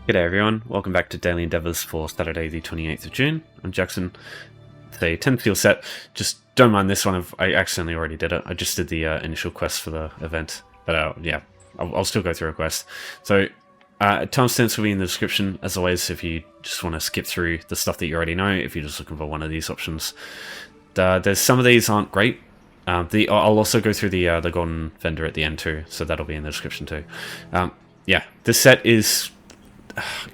G'day everyone, welcome back to Daily Endeavours for Saturday the 28th of June. I'm Jackson. It's a 10 field set. Just don't mind this one, I accidentally already did it. I just did the initial quest for the event, but yeah, I'll still go through a quest. So timestamps will be in the description, as always, if you just want to skip through the stuff that you already know, if you're just looking for one of these options. There's some of these aren't great. I'll also go through the golden vendor at the end too, so that'll be in the description too. Yeah, this set is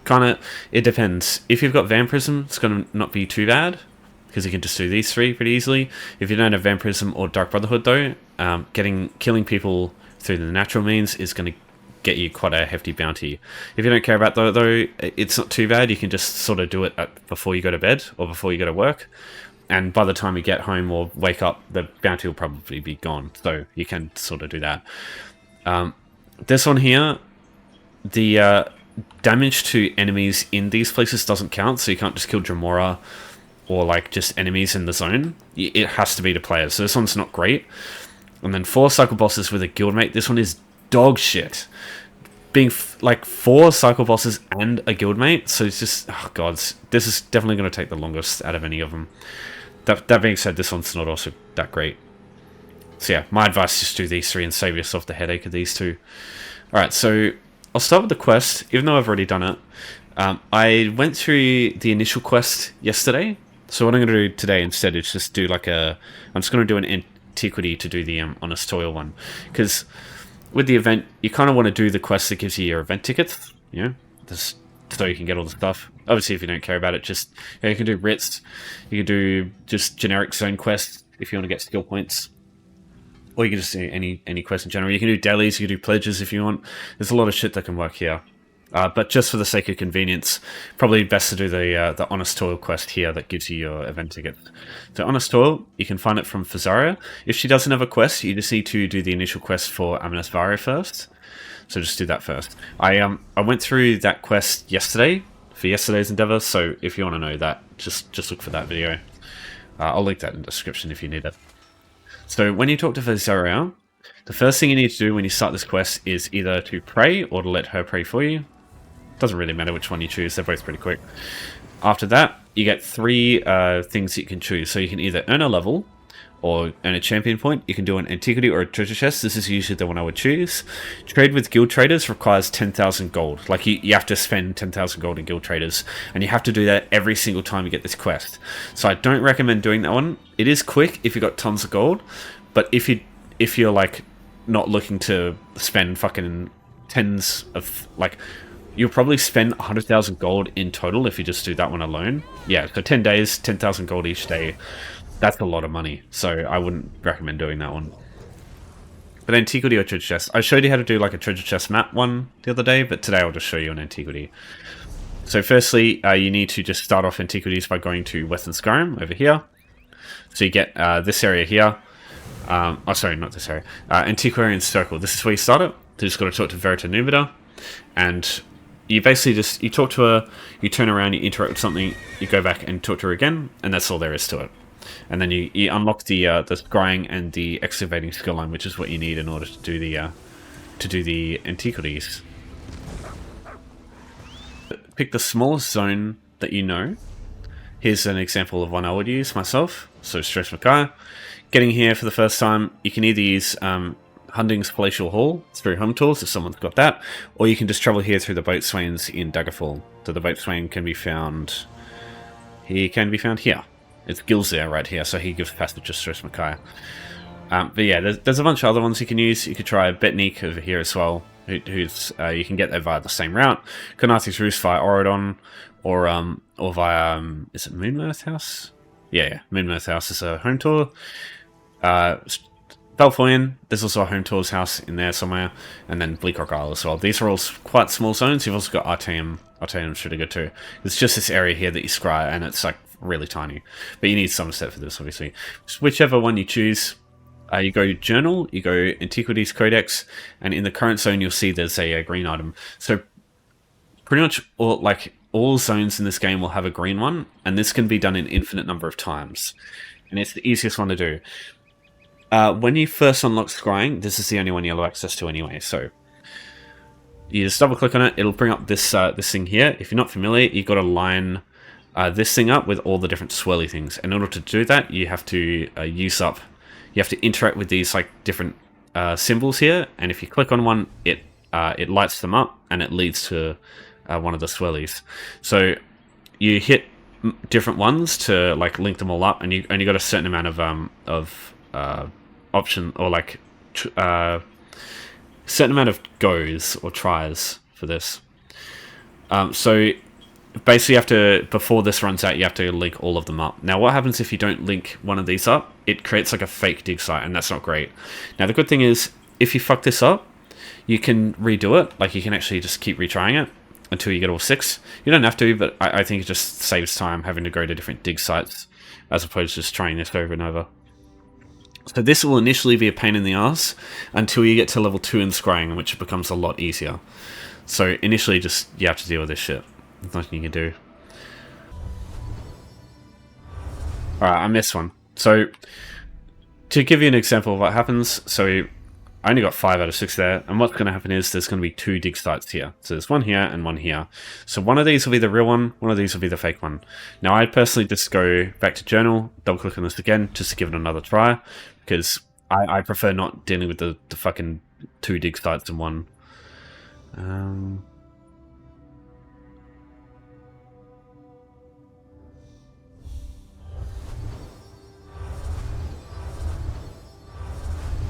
it depends. If you've got Vampirism, it's going to not be too bad, because you can just do these three pretty easily. If you don't have Vampirism or Dark Brotherhood though, killing people through the natural means is going to get you quite a hefty bounty. If you don't care about that though, it's not too bad. You can just sort of do it before you go to bed or before you go to work, and by the time you get home or wake up, the bounty will probably be gone, so you can sort of do that. This one here, the damage to enemies in these places doesn't count, so you can't just kill Dremora or like just enemies in the zone. It has to be to players, so this one's not great. And then 4 cycle bosses with a guildmate. This one is dog shit. Being like 4 cycle bosses and a guildmate, so it's just, oh god, this is definitely going to take the longest out of any of them. That being said, this one's not also that great. So yeah, my advice is just do these 3 and save yourself the headache of these 2. Alright, so I'll start with the quest, even though I've already done it. I went through the initial quest yesterday, so what I'm going to do today instead is just do like I'm just going to do an antiquity to do the honest toil one, because with the event, you kind of want to do the quest that gives you your event tickets, you know, just so you can get all the stuff. Obviously, if you don't care about it, just you can do writs, you can do just generic zone quests if you want to get skill points. Or you can just do any quest in general. You can do dailies, you can do pledges if you want. There's a lot of shit that can work here. But just for the sake of convenience, probably best to do the Honest Toil quest here that gives you your event ticket. So Honest Toil, you can find it from Fazaria. If she doesn't have a quest, you just need to do the initial quest for Amenasvaria first. So just do that first. I went through that quest yesterday for yesterday's endeavor, so if you want to know that, just look for that video. I'll link that in the description if you need it. So when you talk to Fazaria, the first thing you need to do when you start this quest is either to pray or to let her pray for you. Doesn't really matter which one you choose, they're both pretty quick. After that, you get 3 things that you can choose. So you can either earn a level or earn a champion point. You can do an antiquity or a treasure chest. This is usually the one I would choose. Trade with guild traders requires 10,000 gold. Like you have to spend 10,000 gold in guild traders, and you have to do that every single time you get this quest. So I don't recommend doing that one. It is quick if you've got tons of gold, but if you're like not looking to spend fucking tens of, like, you'll probably spend 100,000 gold in total if you just do that one alone. Yeah, so 10 days, 10,000 gold each day. That's a lot of money, so I wouldn't recommend doing that one. But antiquity or treasure chest. I showed you how to do like a treasure chest map one the other day, but today I'll just show you an antiquity. So firstly, you need to just start off antiquities by going to Western Skyrim over here. So you get this area here. Oh, sorry, not this area. Antiquarian Circle. This is where you start it. You just got to talk to Verita Nubida, and you basically you talk to her, you turn around, you interact with something, you go back and talk to her again, and that's all there is to it. And then you unlock the scrying and the excavating skill line, which is what you need in order to do the antiquities. Pick the smallest zone that you know. Here's an example of one I would use myself. So Stress Mackay. Getting here for the first time, you can either use Hunding's Palatial Hall through Home Tools if someone's got that, or you can just travel here through the Boatswains in Daggerfall. So the Boatswain can be found. He can be found here. It's Gilzir right here, so he gives passage to Stress Mackay. But yeah, there's a bunch of other ones you can use. You could try Betnik over here as well, who's you can get there via the same route. Kanathi's Roost via Orodon, or via is it Moonmirth House? Yeah, Moonmirth House is a home tour. Belfoyan, there's also a home tours house in there somewhere, and then Bleakrock Isle as well. These are all quite small zones. You've also got Artaeum. Artaeum's really good too. It's just this area here that you scry, and it's like really tiny, but you need Somerset for this, obviously. Just whichever one you choose, you go Journal, you go Antiquities Codex, and in the current zone you'll see there's a green item. So pretty much all zones in this game will have a green one, and this can be done an infinite number of times, and it's the easiest one to do. When you first unlock scrying, this is the only one you'll have access to anyway, so you just double click on it. It'll bring up this this thing here. If you're not familiar, you've got to line this thing up with all the different swirly things. And in order to do that, you have to use up. You have to interact with these like different symbols here. And if you click on one, it lights them up and it leads to one of the swirlies. So you hit different ones to like link them all up, and you only got a certain amount of option, or like certain amount of goes or tries for this. So basically you have to, before this runs out, you have to link all of them up. Now what happens if you don't link one of these up? It creates like a fake dig site, and that's not great. Now the good thing is, if you fuck this up, you can redo it. Like you can actually just keep retrying it until you get all 6. You don't have to, but I think it just saves time having to go to different dig sites as opposed to just trying this over and over. So this will initially be a pain in the ass until you get to level 2 in scrying, which becomes a lot easier. So initially just you have to deal with this shit. There's nothing you can do. Alright, I missed one. So to give you an example of what happens, so I only got 5 out of 6 there, and what's going to happen is there's going to be 2 dig sites here. So there's one here and one here. So one of these will be the real one of these will be the fake one. Now I'd personally just go back to journal, double click on this again, just to give it another try, because I prefer not dealing with the fucking 2 dig sites in one.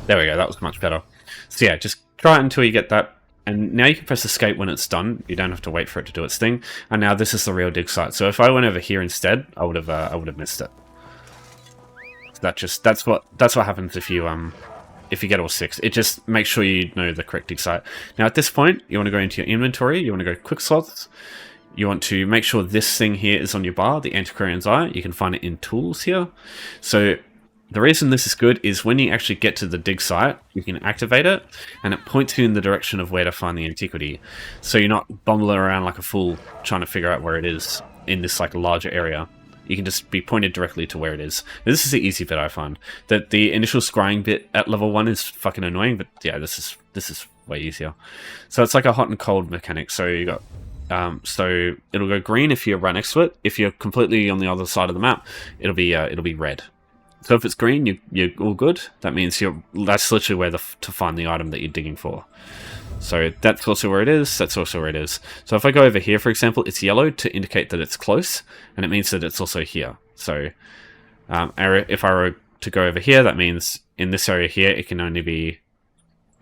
There we go, that was much better. So yeah, just try it until you get that, and now you can press escape when it's done. You don't have to wait for it to do its thing. And now this is the real dig site. So if I went over here instead, I would have missed it. So that's what happens if you get all 6. It just makes sure you know the correct dig site. Now at this point, you want to go into your inventory. You want to go quick slots. You want to make sure this thing here is on your bar, the Antiquarian's Eye. You can find it in tools here. So the reason this is good is when you actually get to the dig site, you can activate it, and it points you in the direction of where to find the antiquity. So you're not bumbling around like a fool trying to figure out where it is in this like larger area. You can just be pointed directly to where it is. This is the easy bit I find. That the initial scrying bit at level 1 is fucking annoying, but yeah, this is way easier. So it's like a hot and cold mechanic. So you got so it'll go green if you're right next to it. If you're completely on the other side of the map, it'll be red. So if it's green, you're all good. That means that's literally where to find the item that you're digging for. So that's also where it is. That's also where it is. So if I go over here, for example, it's yellow to indicate that it's close, and it means that it's also here. So if I were to go over here, that means in this area here, it can only be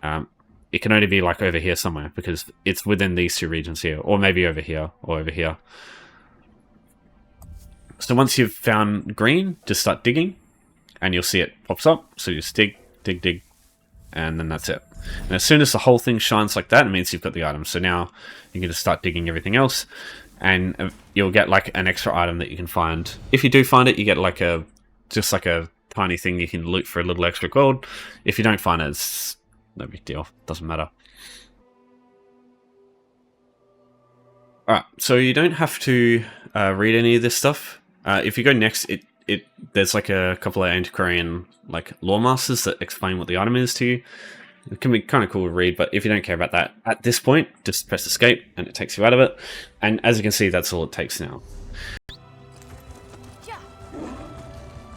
like over here somewhere, because it's within these 2 regions here, or maybe over here or over here. So once you've found green, just start digging. And you'll see it pops up, so you just dig, dig, dig, and then that's it. And as soon as the whole thing shines like that, it means you've got the item. So now you can just start digging everything else, and you'll get like an extra item that you can find. If you do find it, you get like just like a tiny thing you can loot for a little extra gold. If you don't find it, it's no big deal. Doesn't matter. Alright, so you don't have to read any of this stuff. If you go next, there's like a couple of antiquarian like lore masters that explain what the item is to you. It can be kind of cool to read, but if you don't care about that at this point, just press escape and it takes you out of it. And as you can see, that's all it takes now.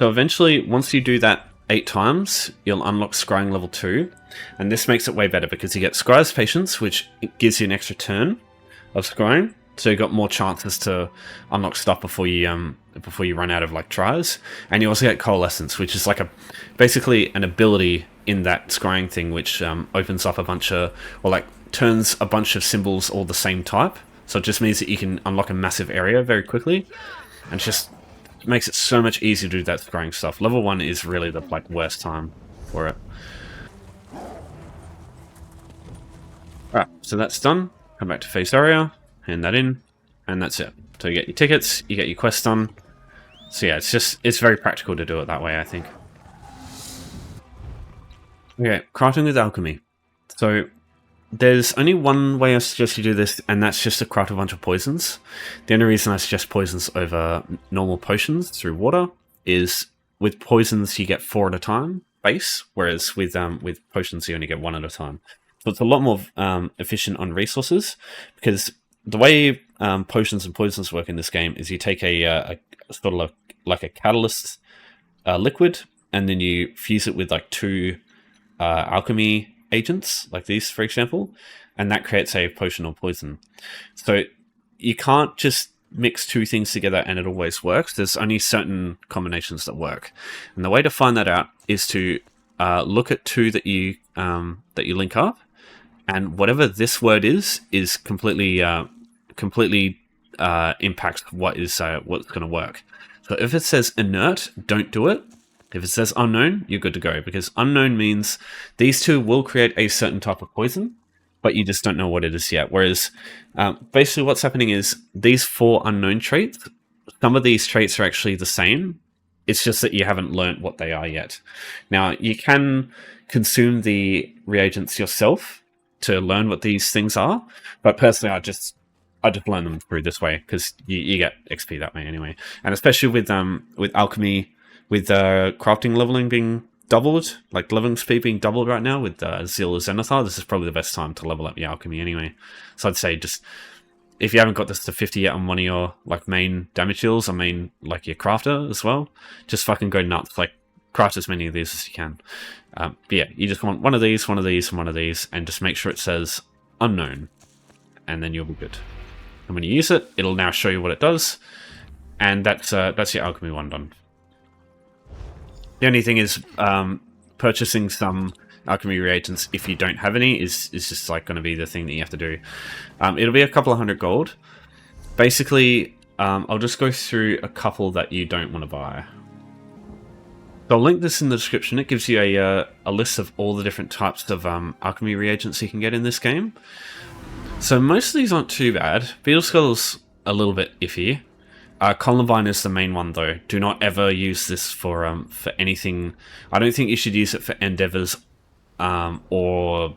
So eventually, once you do that 8 times, you'll unlock scrying level 2, and this makes it way better because you get Scryer's Patience, which gives you an extra turn of scrying. So you've got more chances to unlock stuff before you run out of like tries, and you also get Coalescence, which is like basically an ability in that scrying thing, which opens up a bunch of, or like turns a bunch of symbols all the same type. So it just means that you can unlock a massive area very quickly, and just makes it so much easier to do that scrying stuff. Level 1 is really the like worst time for it. Alright, so that's done. Come back to face area. Hand that in, and that's it. So you get your tickets, you get your quests done. So yeah, it's very practical to do it that way, I think. Okay, crafting with alchemy. So there's only one way I suggest you do this, and that's just to craft a bunch of poisons. The only reason I suggest poisons over normal potions through water is with poisons you get 4 at a time base, whereas with potions you only get 1 at a time. So it's a lot more efficient on resources, because the way potions and poisons work in this game is you take a sort of like a catalyst liquid, and then you fuse it with like 2 alchemy agents, like these, for example, and that creates a potion or poison. So you can't just mix 2 things together and it always works. There's only certain combinations that work, and the way to find that out is to look at 2 that you link up, and whatever this word is completely impacts what's going to work. So if it says inert, don't do it. If it says unknown, you're good to go, because unknown means these 2 will create a certain type of poison, but you just don't know what it is yet. Whereas basically what's happening is these 4 unknown traits, some of these traits are actually the same. It's just that you haven't learnt what they are yet. Now, you can consume the reagents yourself to learn what these things are, but personally I just learn them through this way, because you get XP that way anyway. And especially with alchemy, with crafting leveling being doubled, like leveling speed being doubled right now with Zeal or Zenithar, this is probably the best time to level up your alchemy anyway. So I'd say just, if you haven't got this to 50 yet on one of your like main damage deals, or main like your crafter as well, just fucking go nuts. Like, craft as many of these as you can. But yeah, you just want one of these, one of these, and one of these, and just make sure it says unknown, and then you'll be good. And when you use it, it'll now show you what it does, and that's your alchemy one done. The only thing is, purchasing some alchemy reagents if you don't have any is just like going to be the thing that you have to do. It'll be a couple of 100 gold. Basically, I'll just go through a couple that you don't want to buy. So I'll link this in the description. It gives you a list of all the different types of alchemy reagents you can get in this game. So most of these aren't too bad. Beetle Skull's a little bit iffy. Columbine is the main one, though. Do not ever use this for anything. I don't think you should use it for endeavors or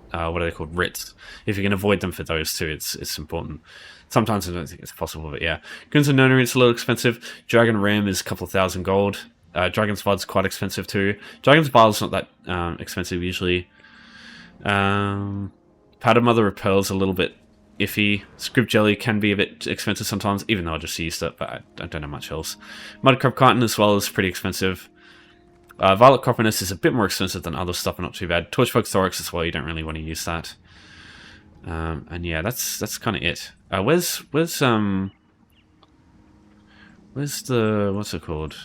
what are they called? Writs. If you can avoid them for those two, it's important. Sometimes I don't think it's possible, but yeah. Guns and Nona, it's a little expensive. Dragon Ram is a couple of 1,000 gold. Dragon's Blood's quite expensive too. Dragon's Bile's not that expensive usually. Powder Mother Repel's a little bit iffy. Scrib Jelly can be a bit expensive sometimes, even though I just used it, but I don't know much else. Mudcrab Chitin as well is pretty expensive. Violet Coperness is a bit more expensive than other stuff, but not too bad. Torchbug Thorax as well, you don't really want to use that. And yeah, that's kind of it. Where's the, what's it called?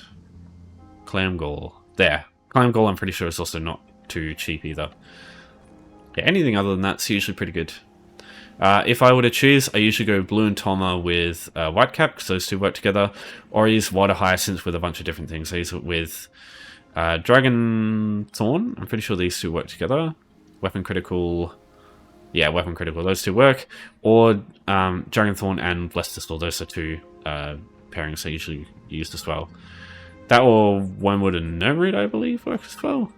Clam Gall. There. Clam Gall I'm pretty sure is also not too cheap either. Yeah, anything other than that's usually pretty good. If I were to choose, I usually go Blue and Toma with Whitecap, because those two work together, or I use Water Hyacinth with a bunch of different things. I use it with Dragon Thorn. I'm pretty sure these two work together. Weapon Critical. Yeah, Weapon Critical. Those two work. Or Dragon Thorn and Blessed Distal. Those are two pairings I usually use as well. That or Wormwood and Gnomeroot, I believe, works as well.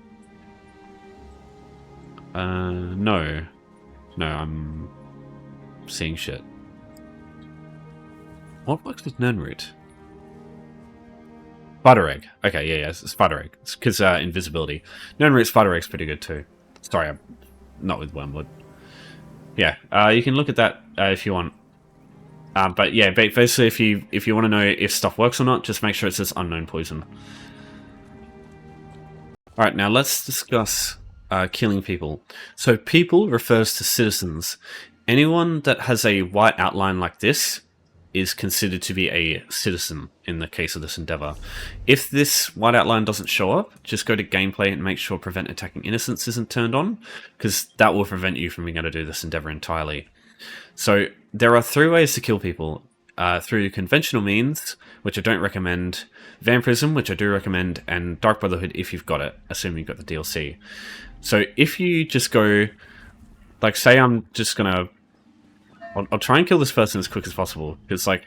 No. No, I'm seeing shit. What works with Gnomeroot? Spider Egg. Okay, yeah, it's Spider Egg. It's because invisibility. Gnomeroot Spider Egg's pretty good too. Sorry, I'm not with Wormwood. Yeah, you can look at that if you want. But yeah, basically, if you want to know if stuff works or not, just make sure it says unknown poison. Alright, now let's discuss killing people. So people refers to citizens. Anyone that has a white outline like this is considered to be a citizen in the case of this endeavor. If this white outline doesn't show up, just go to gameplay and make sure prevent attacking innocents isn't turned on, because that will prevent you from being able to do this endeavor entirely. So there are 3 ways to kill people. Through conventional means, which I don't recommend, Vampirism, which I do recommend, and Dark Brotherhood if you've got it, assuming you've got the DLC. So if you just go, like, say I'm just gonna, I'll try and kill this person as quick as possible, because, like,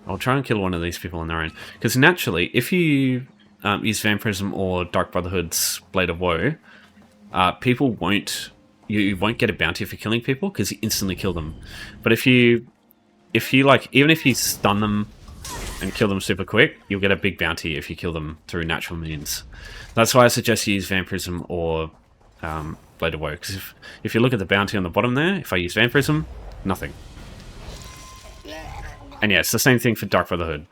I'll try and kill one of these people on their own. Because naturally, if you use Vampirism or Dark Brotherhood's Blade of Woe, people won't, you won't get a bounty for killing people, because you instantly kill them. But if you like, even if you stun them and kill them super quick, you'll get a big bounty if you kill them through natural means. That's why I suggest you use Vampirism or Blade of Woe. Because if you look at the bounty on the bottom there, if I use Vampirism, nothing. And yeah, it's the same thing for Dark Brotherhood.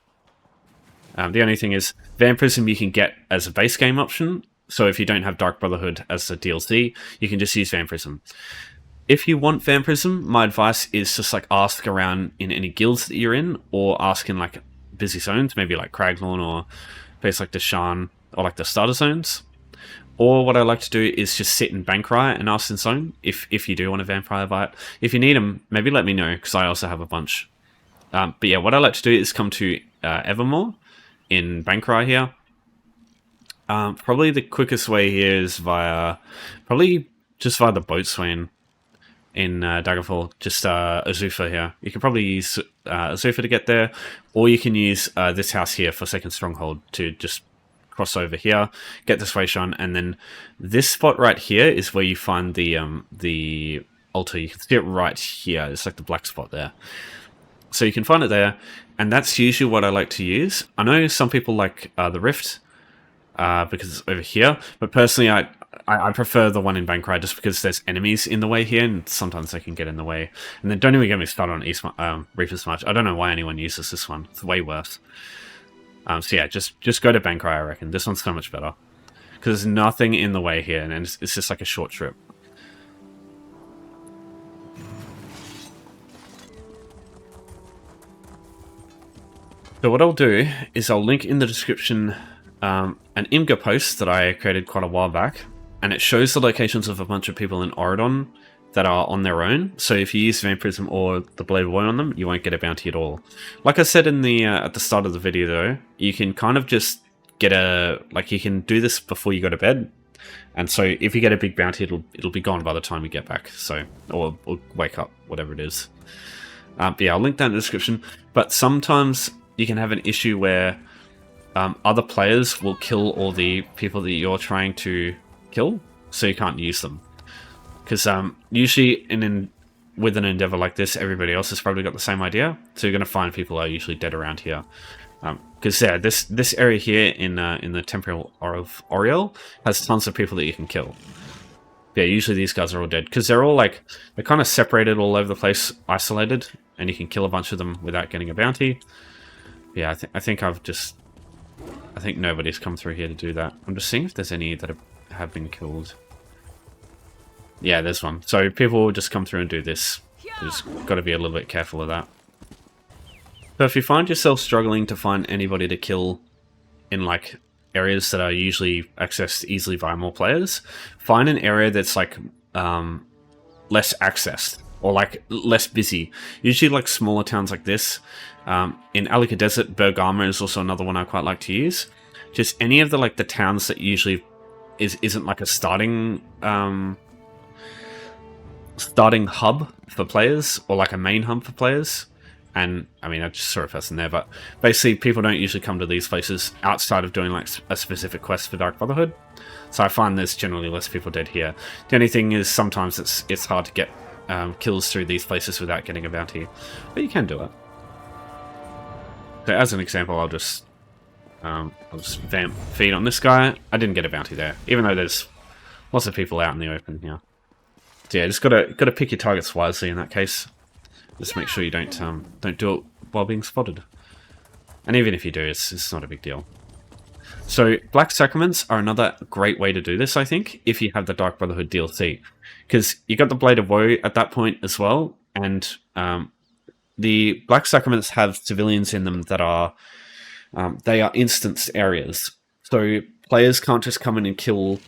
The only thing is, Vampirism you can get as a base game option, so if you don't have Dark Brotherhood as a DLC, you can just use Vampirism. If you want Vampirism, my advice is just like ask around in any guilds that you're in, or ask in like busy zones, maybe like Craglorn or places like Deshaan, or like the starter zones. Or what I like to do is just sit in Bankrai and ask in zone, if you do want a Vampire Bite. If you need them, maybe let me know, because I also have a bunch. But yeah, what I like to do is come to Evermore in Bankrai here. Probably the quickest way here is probably just via the Boatswain in Daggerfall, just Azufa here. You can probably use Azufa to get there, or you can use this house here for Second Stronghold to just cross over here, get this way shone, and then this spot right here is where you find the altar. You can see it right here. It's like the black spot there. So you can find it there, and that's usually what I like to use. I know some people like the Rift because it's over here, but personally I prefer the one in Bankrai just because there's enemies in the way here, and sometimes they can get in the way. And then don't even get me started on Reaper's March. I don't know why anyone uses this one. It's way worse. So yeah, just go to Bankrai, I reckon. This one's so much better. Because there's nothing in the way here, and it's just like a short trip. So what I'll do is I'll link in the description an Imgur post that I created quite a while back, and it shows the locations of a bunch of people in Auridon that are on their own. So if you use Vampirism or the Blade of Woe on them, you won't get a bounty at all. Like I said in the at the start of the video though, you can kind of just get you can do this before you go to bed. And so if you get a big bounty, it'll be gone by the time you get back. So, or wake up, whatever it is. But yeah, I'll link that in the description. But sometimes you can have an issue where other players will kill all the people that you're trying to kill, so you can't use them. Because usually with an endeavor like this, everybody else has probably got the same idea, so you're going to find people are usually dead around here. Because yeah, this area here in the Temple of Oriel has tons of people that you can kill. Yeah, usually these guys are all dead because they're kind of separated all over the place, isolated, and you can kill a bunch of them without getting a bounty. Yeah, I think nobody's come through here to do that. I'm just seeing if there's any that have been killed. Yeah, there's one. So people will just come through and do this. You just got to be a little bit careful of that. So if you find yourself struggling to find anybody to kill in like areas that are usually accessed easily by more players, find an area that's like less accessed or like less busy. Usually like smaller towns like this. In Alika Desert, Bergama is also another one I quite like to use. Just any of the towns that usually isn't like a starting hub for players, or like a main hub for players. And I mean, I just saw a person there, but basically people don't usually come to these places outside of doing like a specific quest for Dark Brotherhood. So I find there's generally less people dead here. The only thing is sometimes it's hard to get kills through these places without getting a bounty, but you can do it. So as an example, I'll just vamp feed on this guy. I didn't get a bounty there, even though there's lots of people out in the open here. So yeah, just gotta pick your targets wisely in that case. Just make sure you don't do it while being spotted. And even if you do, it's not a big deal. So Black Sacraments are another great way to do this, I think, if you have the Dark Brotherhood DLC. Because you got the Blade of Woe at that point as well, and the Black Sacraments have civilians in them that are they are instanced areas. So players can't just come in and kill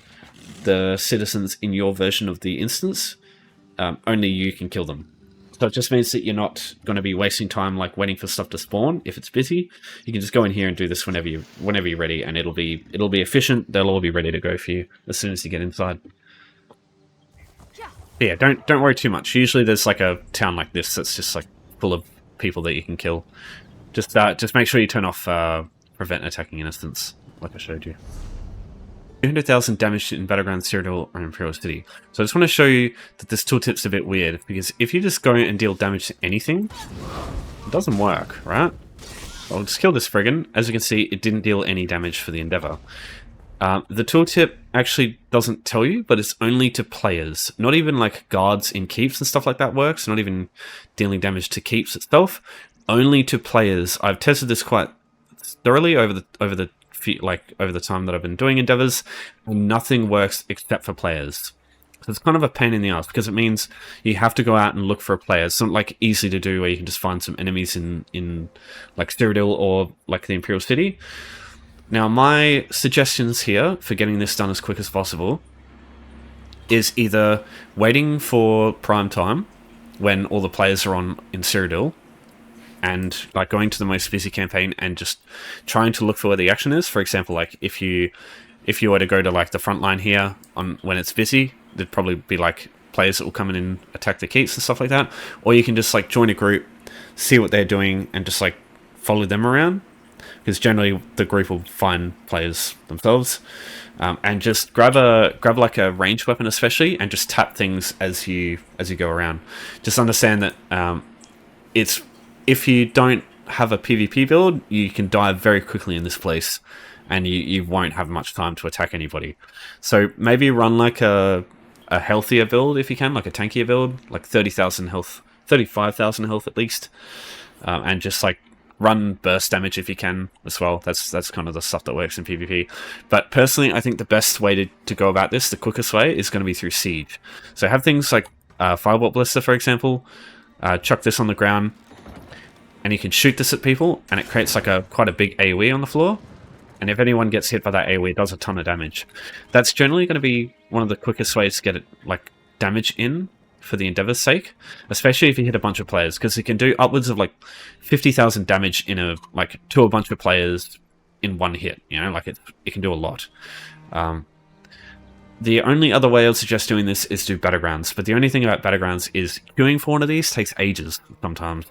the citizens in your version of the instance. Only you can kill them. So it just means that you're not going to be wasting time like waiting for stuff to spawn. If it's busy, you can just go in here and do this whenever you're ready, and it'll be efficient. They'll all be ready to go for you as soon as you get inside. But yeah, don't worry too much. Usually there's like a town like this that's just like full of people that you can kill. Just make sure you turn off prevent attacking innocents, like I showed you. 200,000 damage in Battlegrounds, Cyrodiil, or Imperial City. So I just want to show you that this tooltip's a bit weird, because if you just go and deal damage to anything, it doesn't work, right? I'll just kill this friggin'. As you can see, it didn't deal any damage for the Endeavor. The tooltip actually doesn't tell you, but it's only to players. Not even like guards in keeps and stuff like that works. Not even dealing damage to keeps itself. Only to players. I've tested this quite thoroughly over the time that I've been doing endeavors, and nothing works except for players. So it's kind of a pain in the ass because it means you have to go out and look for a player. It's not like easy to do where you can just find some enemies in like Cyrodiil or like the Imperial City. Now, my suggestions here for getting this done as quick as possible is either waiting for prime time when all the players are on in Cyrodiil, and like going to the most busy campaign and just trying to look for where the action is. For example, like if you were to go to like the front line here on when it's busy, there'd probably be like players that will come in and attack the keeps and stuff like that. Or you can just like join a group, see what they're doing, and just like follow them around, because generally the group will find players themselves. And just grab like a ranged weapon especially, and just tap things as you go around. Just understand that it's if you don't have a PvP build, you can die very quickly in this place, and you won't have much time to attack anybody. So maybe run like a healthier build if you can, like a tankier build, like 30,000 health, 35,000 health at least, and just like run burst damage if you can as well. That's kind of the stuff that works in PvP. But personally, I think the best way to go about this, the quickest way, is going to be through siege. So have things like Firebolt Blister, for example. Chuck this on the ground, and you can shoot this at people, and it creates like quite a big AoE on the floor. And if anyone gets hit by that AoE, it does a ton of damage. That's generally going to be one of the quickest ways to get it like damage in for the Endeavor's sake, especially if you hit a bunch of players, because it can do upwards of like 50,000 damage in to a bunch of players in one hit. You know, like it can do a lot. The only other way I would suggest doing this is do Battlegrounds, but the only thing about Battlegrounds is queuing for one of these takes ages sometimes.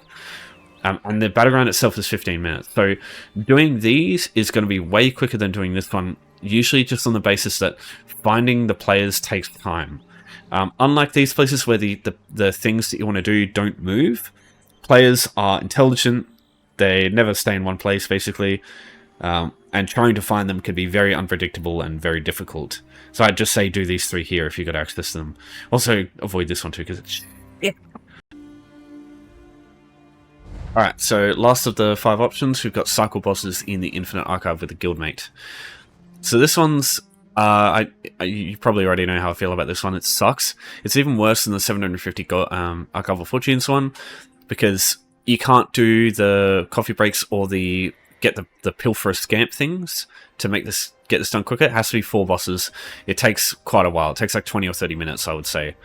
And the Battleground itself is 15 minutes. So doing these is going to be way quicker than doing this one, usually just on the basis that finding the players takes time. Unlike these places where the things that you want to do don't move, players are intelligent, they never stay in one place basically, and trying to find them can be very unpredictable and very difficult. So I'd just say do these three here if you got access to them. Also avoid this one too because it's shit. Alright, so last of the 5 options, we've got cycle bosses in the Infinite Archive with the Guildmate. So this one's, you probably already know how I feel about this one. It sucks. It's even worse than the 750 Archive of Fortunes one, because you can't do the coffee breaks or get the Pilferous Scamp things to get this done quicker. It has to be 4 bosses. It takes quite a while. It takes like 20 or 30 minutes, I would say.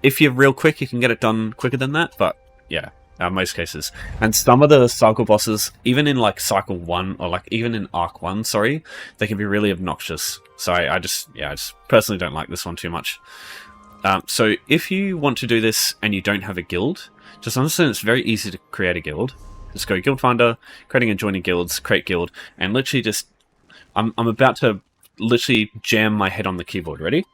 If you're real quick, you can get it done quicker than that, but yeah. Most cases. And some of the cycle bosses, even in like cycle 1 or like even in arc 1, sorry, they can be really obnoxious. So I just personally don't like this one too much. So if you want to do this and you don't have a guild, just understand it's very easy to create a guild. Just go Guild Finder, creating and joining guilds, create guild, and literally just I'm about to literally jam my head on the keyboard. Ready?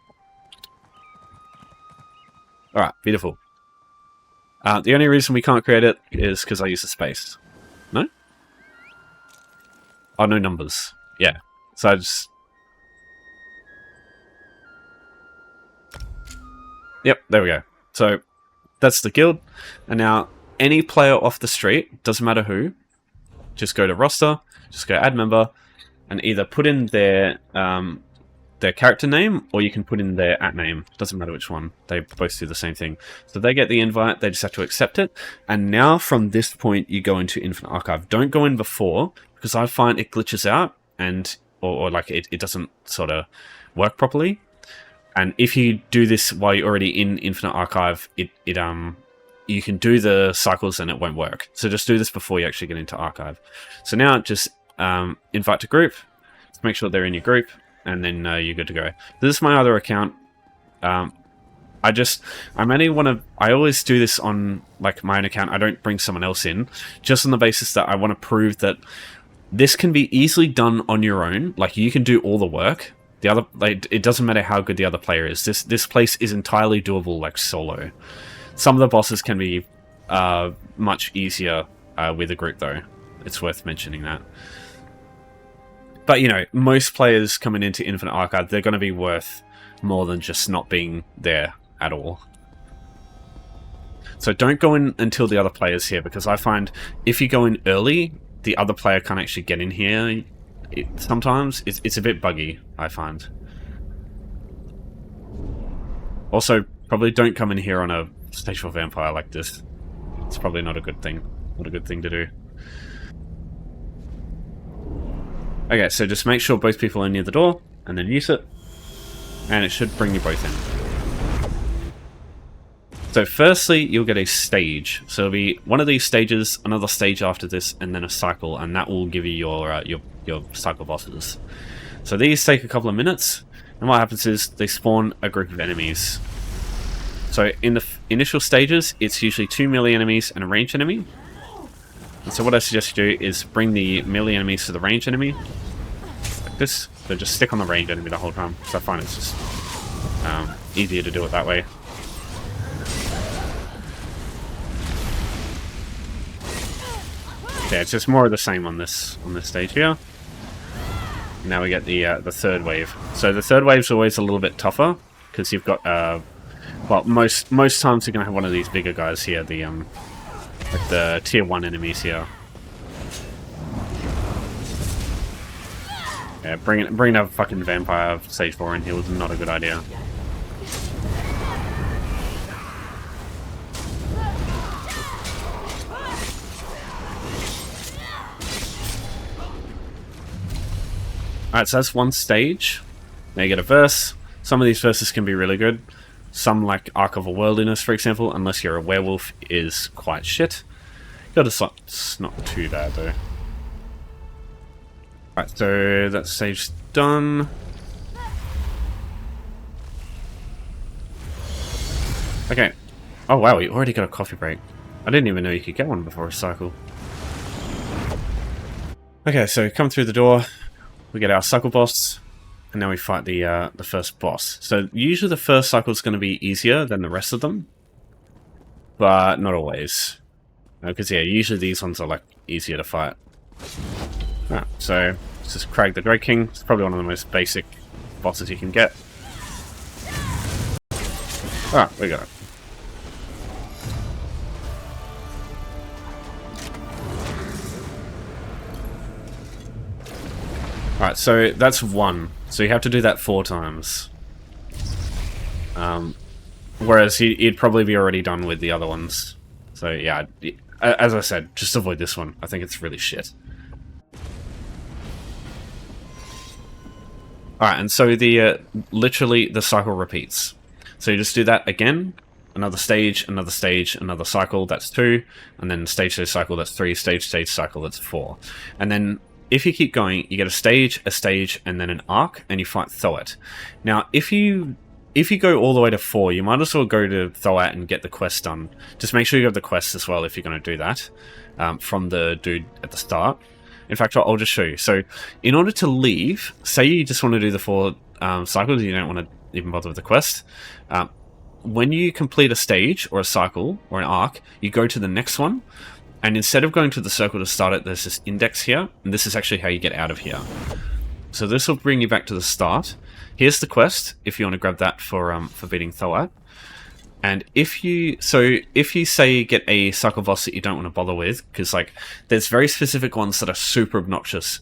Alright, beautiful. The only reason we can't create it is because I use the space. No? Oh, no numbers. Yeah. So I just... Yep, there we go. So, that's the guild. And now, any player off the street, doesn't matter who, just go to roster, just go add member, and either put in their character name, or you can put in their @name. Doesn't matter which one. They both do the same thing. So they get the invite, they just have to accept it. And now from this point, you go into Infinite Archive. Don't go in before, because I find it glitches out, and or like it doesn't sort of work properly. And if you do this while you're already in Infinite Archive, you can do the cycles and it won't work. So just do this before you actually get into Archive. So now just invite to group. Just make sure they're in your group. And then you're good to go. This is my other account. I always do this on like my own account. I don't bring someone else in, just on the basis that I want to prove that this can be easily done on your own. Like you can do all the work. It doesn't matter how good the other player is. This place is entirely doable like solo. Some of the bosses can be much easier with a group though. It's worth mentioning that. But, you know, most players coming into Infinite Archive, they're going to be worth more than just not being there at all. So don't go in until the other player's here, because I find if you go in early, the other player can't actually get in here. Sometimes it's a bit buggy, I find. Also, probably don't come in here on a stage 4 vampire like this. It's probably not a good thing. Not a good thing to do. Okay, so just make sure both people are near the door, and then use it. And it should bring you both in. So firstly, you'll get a stage. So it'll be one of these stages, another stage after this, and then a cycle, and that will give you your cycle bosses. So these take a couple of minutes, and what happens is they spawn a group of enemies. So in the initial stages, it's usually 2 melee enemies and a ranged enemy. And so what I suggest you do is bring the melee enemies to the ranged enemy, like this. So just stick on the ranged enemy the whole time, because I find it's just easier to do it that way. Yeah, it's just more of the same on this stage here. Now we get the third wave. So the third wave's always a little bit tougher, because you've got well, most times you're gonna have one of these bigger guys here, the like the tier 1 enemies here. Yeah, bring a fucking vampire stage 4 in here was not a good idea. Alright, so that's one stage. Now you get a verse. Some of these verses can be really good. Some, like Arc of a Worldliness, for example, unless you're a werewolf, is quite shit. It's not too bad, though. Right, so that stage's done. Okay. Oh wow, we already got a coffee break. I didn't even know you could get one before a cycle. Okay, so come through the door, we get our cycle boss, and now we fight the first boss. So usually the first cycle is going to be easier than the rest of them, but not always. Because yeah, usually these ones are like easier to fight. Alright, so let's just Crag the Great King. It's probably one of the most basic bosses you can get. Alright, we got it. Alright, so that's one. So you have to do that 4 times. Whereas he'd probably be already done with the other ones. So yeah, as I said, just avoid this one. I think it's really shit. Alright, and so literally the cycle repeats. So you just do that again, another stage, another cycle, that's 2, and then stage cycle, that's 3, stage cycle, that's 4. And then if you keep going, you get a stage, and then an arc, and you fight Thoat. Now, if you go all the way to 4, you might as well go to Thoat and get the quest done. Just make sure you have the quest as well if you're going to do that, from the dude at the start. In fact, I'll just show you. So, in order to leave, say you just want to do the 4 cycles, you don't want to even bother with the quest. When you complete a stage, or a cycle, or an arc, you go to the next one, and instead of going to the circle to start it, there's this index here, and this is actually how you get out of here. So this will bring you back to the start. Here's the quest, if you want to grab that for beating Thoat. And if you say get a cycle boss that you don't want to bother with, because like there's very specific ones that are super obnoxious,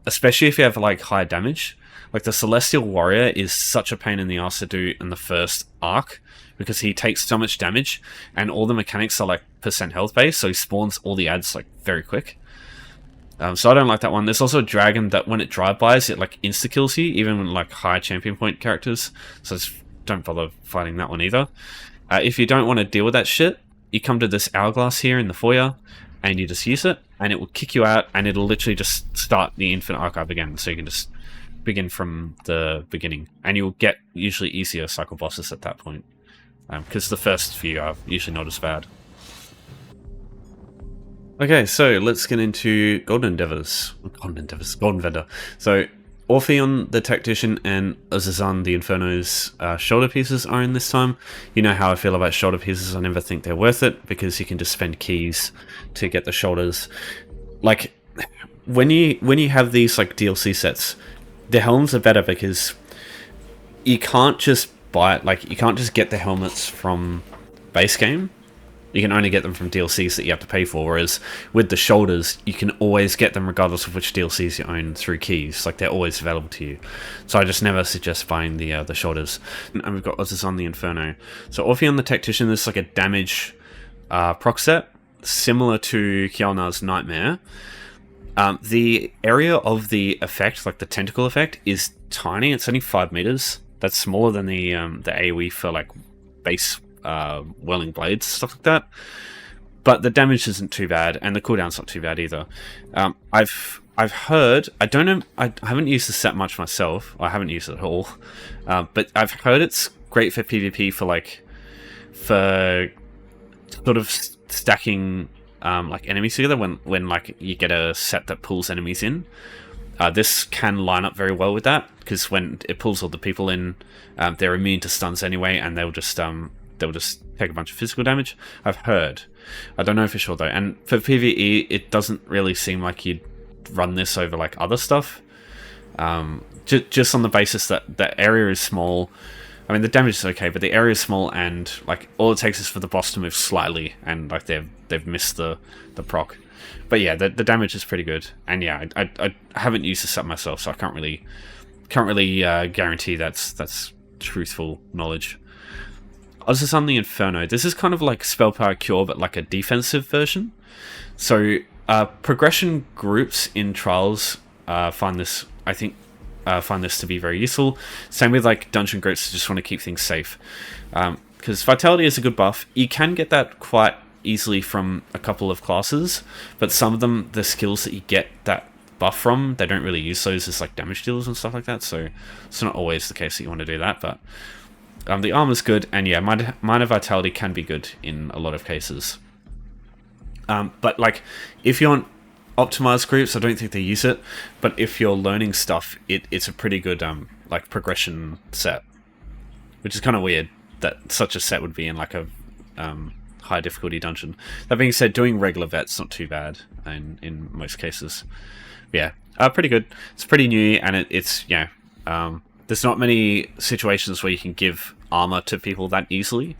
especially if you have like high damage. Like the Celestial Warrior is such a pain in the ass to do in the first arc, because he takes so much damage, and all the mechanics are like % health based, so he spawns all the ads like very quick. So I don't like that one. There's also a dragon that when it drive-bys, it like insta-kills you, even when like high champion point characters, so just don't bother fighting that one either. If you don't want to deal with that shit, you come to this hourglass here in the foyer, and you just use it, and it will kick you out, and it'll literally just start the Infinite Archive again, so you can just begin from the beginning, and you'll get usually easier cycle bosses at that point, because the first few are usually not as bad. Okay, so let's get into Golden Vendor. So Orpheon the Tactician and Ozezan the Inferno's shoulder pieces are in this time. You know how I feel about shoulder pieces. I never think they're worth it, because you can just spend keys to get the shoulders. Like, when you have these like DLC sets, the helms are better because you can't just buy it. Like, you can't just get the helmets from base game. You can only get them from DLCs that you have to pay for, whereas with the shoulders, you can always get them regardless of which DLCs you own through keys. Like, they're always available to you. So I just never suggest buying the shoulders. And we've got Ozezan the Inferno. So Orpheon the Tactician, this is like a damage proc set, similar to Kjolnar's Nightmare. The area of the effect, like the tentacle effect, is tiny. It's only 5 meters. That's smaller than the AoE for like base whirling blades, stuff like that. But the damage isn't too bad, and the cooldown's not too bad either. I've heard, I don't know, I haven't used the set much myself. I haven't used it at all, but I've heard it's great for PvP for sort of stacking like enemies together when like you get a set that pulls enemies in. This can line up very well with that, because when it pulls all the people in, they're immune to stuns anyway, and they'll just take a bunch of physical damage. I've heard. I don't know for sure though. And for PvE, it doesn't really seem like you'd run this over like other stuff. Just on the basis that the area is small. I mean, the damage is okay, but the area is small, and like all it takes is for the boss to move slightly, and like they've missed the proc. But yeah, the damage is pretty good, and yeah, I haven't used the set myself, so I can't really guarantee that's truthful knowledge. Ozezan the Inferno. This is kind of like Spell Power Cure, but like a defensive version. So progression groups in trials find this to be very useful. Same with like dungeon groups who just want to keep things safe. Because Vitality is a good buff. You can get that quite easily from a couple of classes, but some of them, the skills that you get that buff from, they don't really use those as like damage dealers and stuff like that, so it's not always the case that you want to do that. But the armor's good, and yeah, minor Vitality can be good in a lot of cases. But like, if you want optimized groups, I don't think they use it, but if you're learning stuff, it's a pretty good like progression set, which is kind of weird that such a set would be in like a high difficulty dungeon. That being said, doing regular vet's not too bad in most cases. But yeah, pretty good. It's pretty new, and it's there's not many situations where you can give armor to people that easily.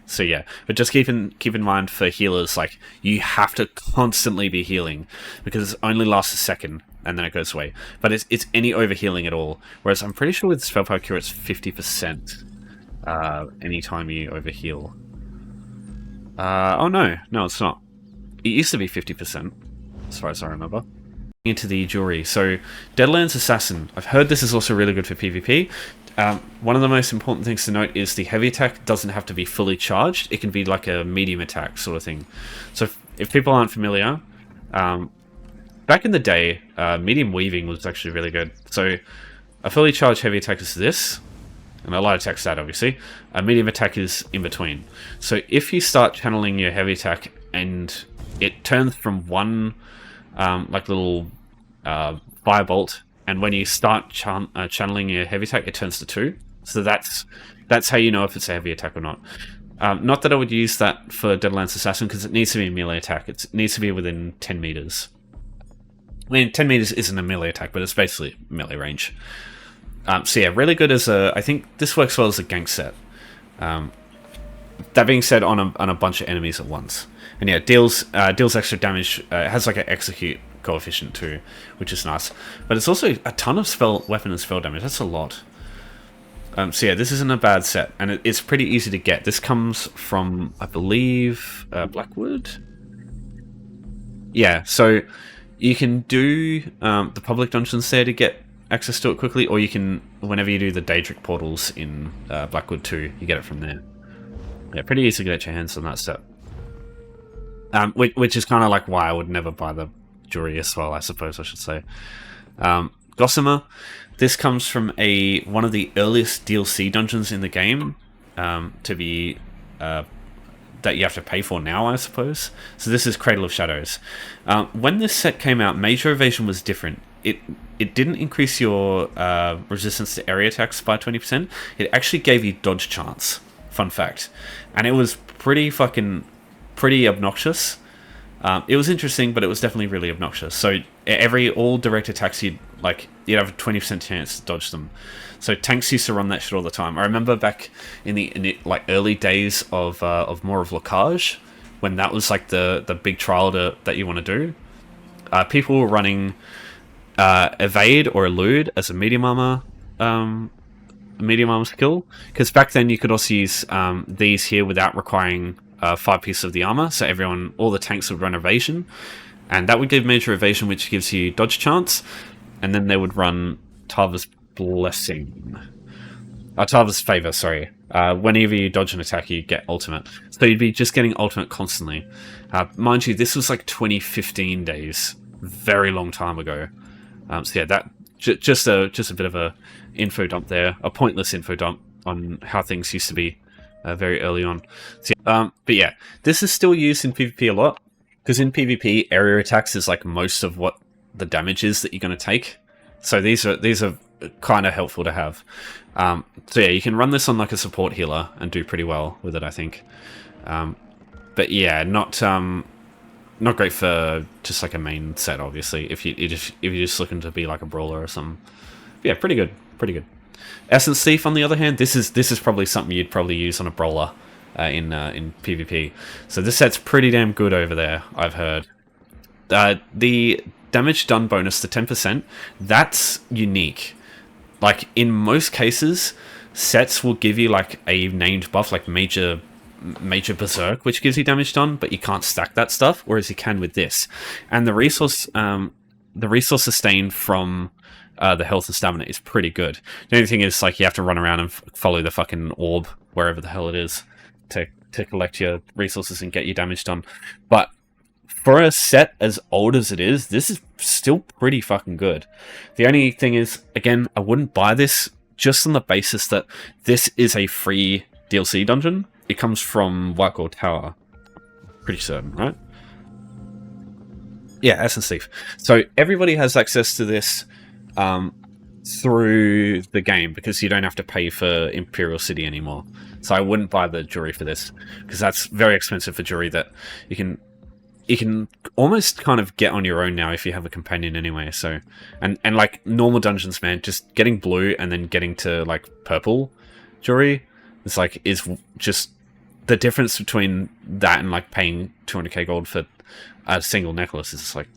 So yeah, but just keep in mind for healers, like, you have to constantly be healing, because it only lasts a second and then it goes away. But it's any overhealing at all. Whereas I'm pretty sure with Spell Power Cure it's 50% anytime you overheal. Oh no, it's not. It used to be 50%, as far as I remember. Into the jewelry. So Deadlands Assassin. I've heard this is also really good for PvP. One of the most important things to note is the heavy attack doesn't have to be fully charged. It can be like a medium attack sort of thing. So if people aren't familiar, back in the day, medium weaving was actually really good. So a fully charged heavy attack is this, and a light attack's that, obviously. A medium attack is in between. So if you start channeling your heavy attack and it turns from one like little firebolt, and when you start channeling your heavy attack, it turns to 2. So that's how you know if it's a heavy attack or not. Not that I would use that for Deadlands Assassin, because it needs to be a melee attack. It needs to be within 10 meters. I mean, 10 meters isn't a melee attack, but it's basically melee range. So yeah, really good as a... I think this works well as a gank set. That being said, on a bunch of enemies at once. And yeah, deals extra damage. It has like an execute coefficient too, which is nice. But it's also a ton of weapon and spell damage. That's a lot. So yeah, this isn't a bad set, and it's pretty easy to get. This comes from, I believe, Blackwood? Yeah, so you can do the public dungeons there to get access to it quickly, or you can, whenever you do the Daedric portals in Blackwood 2, you get it from there. Yeah, pretty easy to get your hands on that set. Which is kind of like why I would never buy the jewelry as well, I suppose I should say. Gossamer. This comes from one of the earliest DLC dungeons in the game, to be that you have to pay for now, I suppose. So this is Cradle of Shadows. When this set came out, Major Evasion was different. It didn't increase your resistance to area attacks by 20%. It actually gave you dodge chance. Fun fact. And it was pretty obnoxious. It was interesting, but it was definitely really obnoxious. So all direct attacks you'd have a 20% chance to dodge them. So tanks used to run that shit all the time. I remember back in the early days of more of Locage, when that was like the big trial that you want to do. People were running evade or elude as a medium armor skill, because back then you could also use these here without requiring 5 pieces of the armor. So all the tanks would run evasion, and that would give major evasion, which gives you dodge chance, and then they would run Tava's blessing. Tava's favor, sorry. Whenever you dodge an attack, you get ultimate. So you'd be just getting ultimate constantly. Mind you, this was like 2015 days, very long time ago. So yeah, that just a bit of a info dump there, a pointless info dump on how things used to be very early on. So, but yeah, this is still used in PvP a lot, because in PvP, area attacks is like most of what the damage is that you're going to take. So these are kind of helpful to have. So yeah, you can run this on like a support healer and do pretty well with it, I think. But yeah, not great for just like a main set, obviously. If you're just looking to be like a brawler or something. But yeah, pretty good. Essence Thief, on the other hand, this is probably something you'd probably use on a brawler in PvP. So this set's pretty damn good over there, I've heard. The damage done bonus, the 10%, that's unique. Like, in most cases, sets will give you like a named buff, like major berserk, which gives you damage done, but you can't stack that stuff, whereas you can with this. And the resource sustain from the health and stamina is pretty good. The only thing is, like, you have to run around and follow the fucking orb wherever the hell it is to collect your resources and get your damage done. But for a set as old as it is, this is still pretty fucking good. The only thing is, again, I wouldn't buy this just on the basis that this is a free DLC dungeon. It comes from Vulkhel Tower. Pretty certain, right? Yeah, Essence Thief. So everybody has access to this through the game, because you don't have to pay for Imperial City anymore. So I wouldn't buy the jewelry for this, because that's very expensive for jewelry that you can almost kind of get on your own now if you have a companion anyway. So and like normal dungeons, man, just getting blue and then getting to like purple jewelry is just the difference between that and like paying 200k gold for a single necklace is like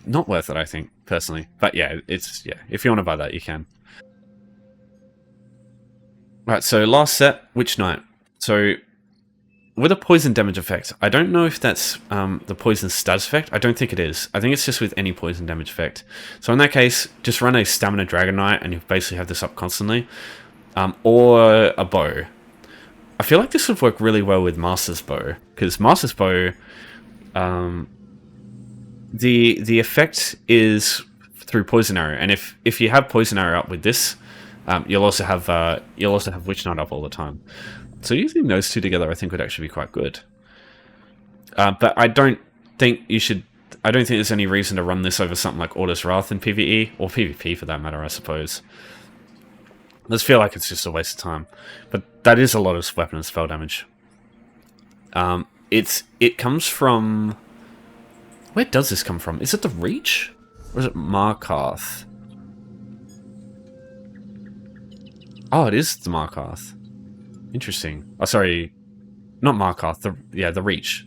not worth it, I think, personally. But yeah, if you want to buy that, you can. Right, so last set, Witch Knight. So with a poison damage effect, I don't know if that's the poison status effect. I don't think it is. I think it's just with any poison damage effect. So in that case, just run a Stamina Dragon Knight and you basically have this up constantly. Or a bow. I feel like this would work really well with Master's Bow, because Master's Bow, the effect is through Poison Arrow, and if you have Poison Arrow up with this, you'll also have Witch Knight up all the time. So using those two together, I think, would actually be quite good. But I don't think you should. I don't think there's any reason to run this over something like Order's Wrath in PvE, or PvP for that matter, I suppose. I just feel like it's just a waste of time. But that is a lot of weapon and spell damage. It comes from... Where does this come from? Is it the Reach? Or is it Markarth? Oh, it is the Markarth. Interesting. Oh, sorry. Not Markarth. The Reach.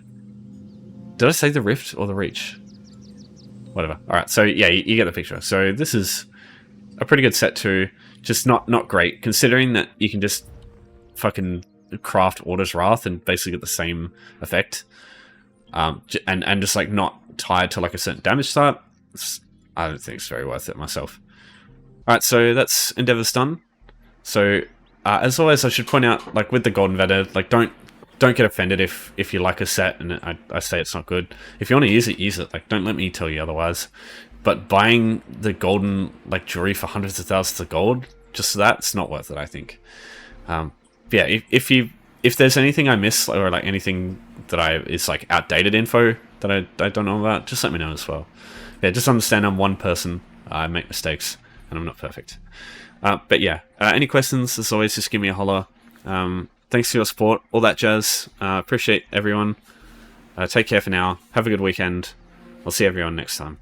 Did I say the Rift or the Reach? Whatever. Alright, so yeah, you get the picture. So this is a pretty good set too. Just not great, considering that you can just fucking craft Order's Wrath and basically get the same effect. And just like not tied to like a certain damage start. I don't think it's very worth it myself. Alright, so that's Endeavor's done. So as always, I should point out, like with the Golden Vendor, like don't get offended if you like a set and I say it's not good. If you want to use it, use it. Like, don't let me tell you otherwise. But buying the golden like jewelry for hundreds of thousands of gold, just that's not worth it, I think. Yeah, if there's anything I miss, or like anything that is like outdated info that I don't know about, just let me know as well. Yeah, just understand I'm one person. I make mistakes and I'm not perfect. But yeah, any questions, as always, just give me a holler. Thanks for your support, all that jazz. Appreciate everyone. Take care for now. Have a good weekend. I'll see everyone next time.